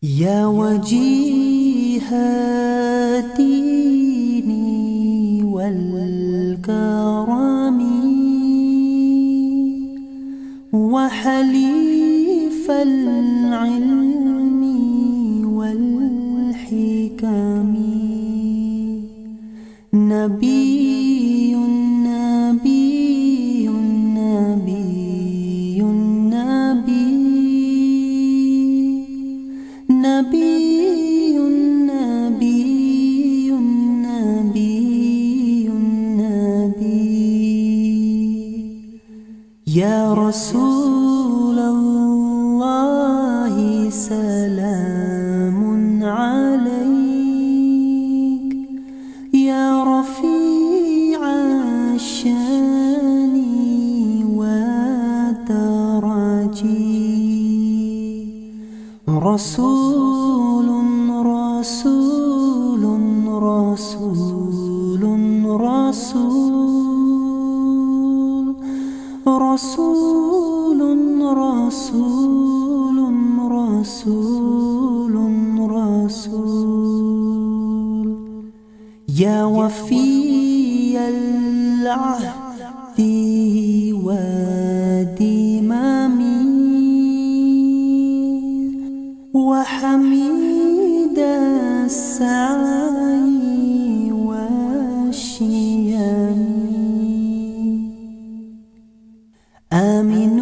يا وجيه الدين والكرم وحليف العلم والحكم، نبي نبي نبي نبي نبي نبي نبي نبي. يا رسول الله سلام عليك، يا رفيع الشان والدرجي، رسول رسول رسول رسول رسول رسول رسول رسول. يا وفي العهد والذمم وحميد السعي والشيم، آمن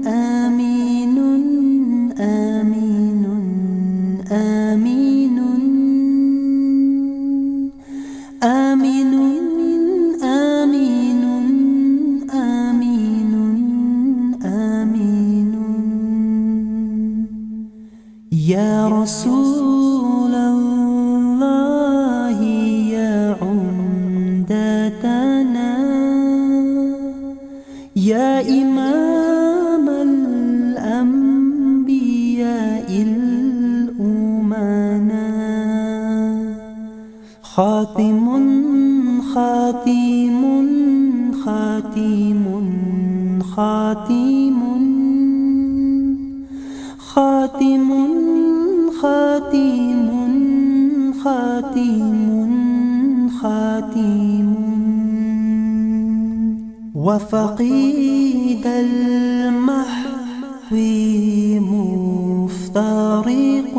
آمن آمن آمن آمن آمن آمن آمن. يا رسول الله يا عمدتنا، يا إمام الأنبياء الأمنا، خاتم خاتم خاتم خاتم خاتم خاتم خاتم خاتم. وفقيد المحو مفترق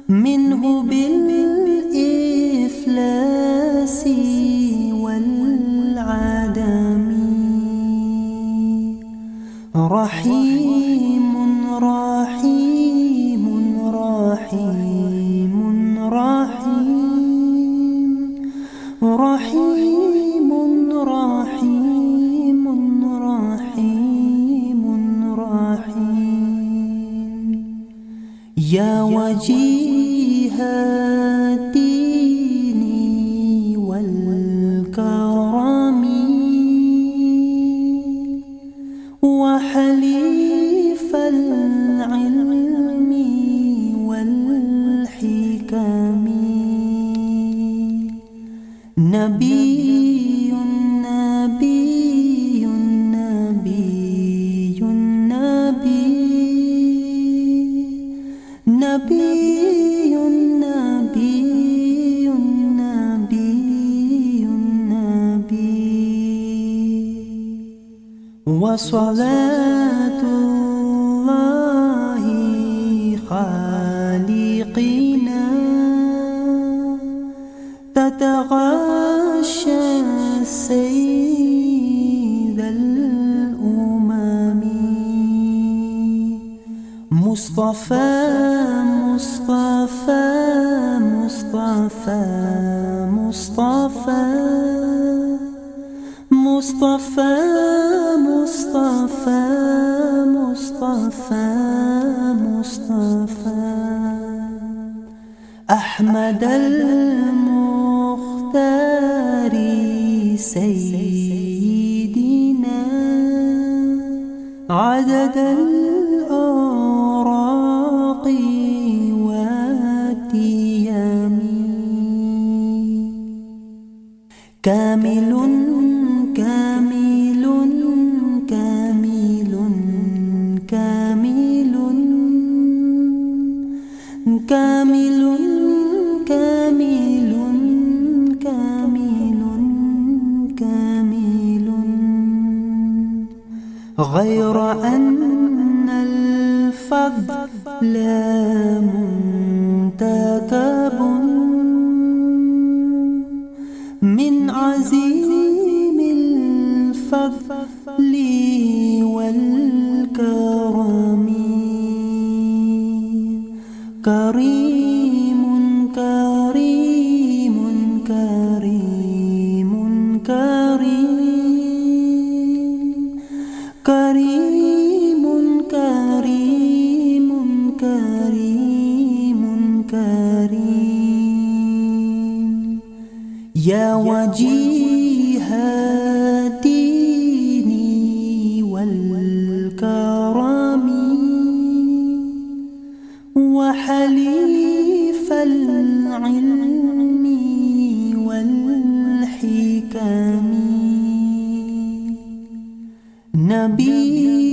منه بالإفلاس والعدم، رحيم رحيم رحيم رحيم رحيم رحيم رحيم رحيم. يا وجيه الدين والكرم وحليف العلم والحكم، نبي نبي نبي نبي نبي نبي نبي نبي. وصلاة الله خالقنا تتغشى سيد الأمم، مصطفى مصطفى مصطفى مصطفى مصطفى مصطفى مصطفى مصطفى. أحمد المختار سيدنا عدد الأوراق والتيام، كامل كامل كامل كامل غير أن الفضل منتكب من عزيم الفضل والكرم كريم كريم كريم كريم كريم كريم كريم كريم يا وجيه الدين والكرم وحليف العلم والحكم نبي